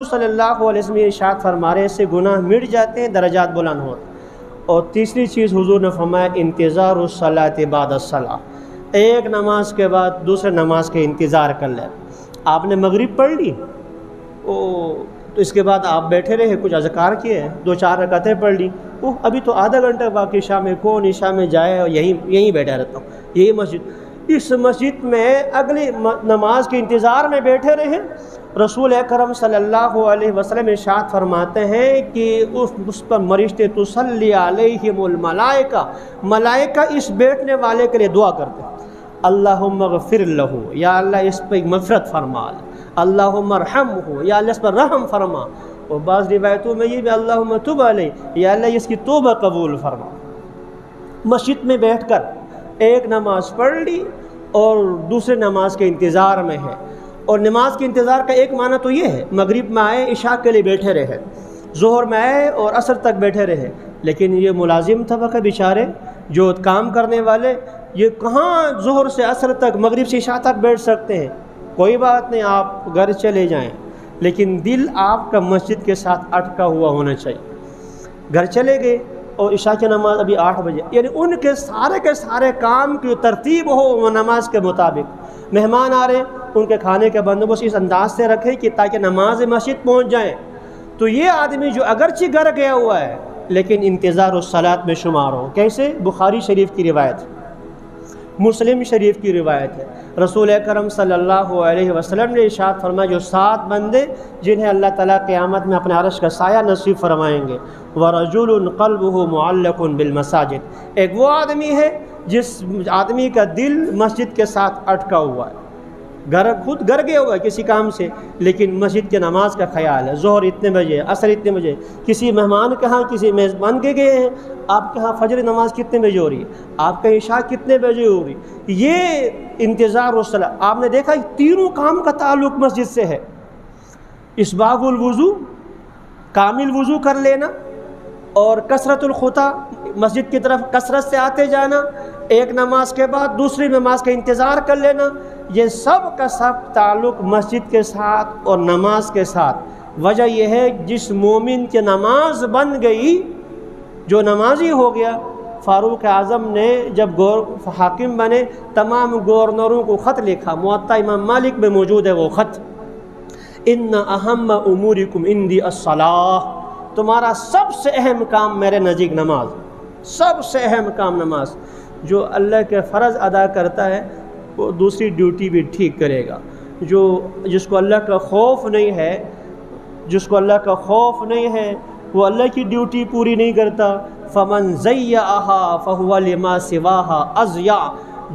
صلی اللہ علیہ وسلم ارشاد فرما رہے سے گناہ مٹ جاتے ہیں، درجات بلند ہوتے ہیں۔ اور تیسری چیز حضور نے فرمایا انتظار الصلاۃ بعد الصلاۃ، ایک نماز کے بعد دوسرے نماز کے انتظار کر لیں۔ آپ نے مغرب پڑھ لی تو اس کے بعد آپ بیٹھے رہے، کچھ اذکار کیے، 2-4 رکعتیں پڑھ لی، ابھی تو آدھا گھنٹہ باقی، عشاء میں کون عشاء میں جائے، اور یہیں بیٹھا رہتا ہوں، یہی مسجد، اس مسجد میں اگلی نماز کے انتظار میں بیٹھے رہے۔ رسول اکرم صلی اللہ علیہ وسلم ارشاد فرماتے ہیں کہ اس پر فرشتے تصلی علیہم الملائکہ، ملائکہ اس بیٹھنے والے کے لیے دعا کرتے ہیں، اللہم اغفر لہ، یا اللہ اس پہ مغفرت فرما، اللہم ارحمہ، یا اللہ اس پر رحم فرما، اور بعض روایتوں میں یہ بھی اللہم تب علیہ، یا اللہ اس کی توبہ قبول فرما۔ مسجد میں بیٹھ کر ایک نماز پڑھ لی اور دوسرے نماز کے انتظار میں ہے، اور نماز کے انتظار کا ایک معنی تو یہ ہے، مغرب میں آئے عشاء کے لیے بیٹھے رہے، ظہر میں آئے اور عصر تک بیٹھے رہے، لیکن یہ ملازم طبقہ بیچارے جو کام کرنے والے، یہ کہاں ظہر سے عصر تک، مغرب سے عشاء تک بیٹھ سکتے ہیں؟ کوئی بات نہیں، آپ گھر چلے جائیں، لیکن دل آپ کا مسجد کے ساتھ اٹکا ہوا ہونا چاہیے۔ گھر چلے گئے اور عشاء کی نماز ابھی 8 بجے، یعنی ان کے سارے کام کی ترتیب ہو وہ نماز کے مطابق، مہمان آ رہے ہیں ان کے کھانے کا بندوبست اس انداز سے رکھے کہ تاکہ نماز مسجد پہنچ جائیں۔ تو یہ آدمی جو اگرچہ گھر گیا ہوا ہے لیکن انتظار الصلاۃ میں شمار ہو، کیسے؟ بخاری شریف کی روایت، مسلم شریف کی روایت ہے، رسول اکرم صلی اللہ علیہ وسلم نے ارشاد فرمایا جو 7 بندے جنہیں اللہ تعالیٰ قیامت میں اپنے عرش کا سایہ نصیب فرمائیں گے، وَرَجُلٌ قَلْبُهُ مُعَلَّقٌ بِالْمَسَاجِدِ، ایک وہ آدمی ہے جس آدمی کا دل مسجد کے ساتھ اٹکا ہوا ہے، خود گھر گیا ہوا ہے کسی کام سے، لیکن مسجد کے نماز کا خیال ہے، ظہر اتنے بجے، عصر اتنے بجے، کسی مہمان کے ہاں کسی میزبان کے گئے ہیں، آپ کے ہاں فجر نماز کتنے بجے ہو رہی ہے، آپ کا عشاء کتنے بجے ہو رہی ہے، یہ انتظار الصلاۃ۔ آپ نے دیکھا تینوں کام کا تعلق مسجد سے ہے، اسباغ الوضو، کامل وضو کر لینا، اور کثرت الخطا، مسجد کی طرف کثرت سے آتے جانا، ایک نماز کے بعد دوسری نماز کا انتظار کر لینا، یہ سب کا سب تعلق مسجد کے ساتھ اور نماز کے ساتھ۔ وجہ یہ ہے جس مومن کی نماز بن گئی، جو نمازی ہو گیا، فاروق اعظم نے جب حاکم بنے تمام گورنروں کو خط لکھا، موطا امام مالک میں موجود ہے وہ خط، ان اہم امورکم عندی الصلاۃ، تمہارا سب سے اہم کام میرے نزدیک نماز، سب سے اہم کام نماز۔ جو اللہ کے فرض ادا کرتا ہے وہ دوسری ڈیوٹی بھی ٹھیک کرے گا، جس کو اللہ کا خوف نہیں ہے، وہ اللہ کی ڈیوٹی پوری نہیں کرتا، فمن ضیعھا فہو لما سواھا اضیع،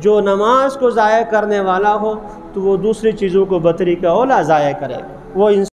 جو نماز کو ضائع کرنے والا ہو تو وہ دوسری چیزوں کو بطریقہ اولا ضائع کرے گا، وہ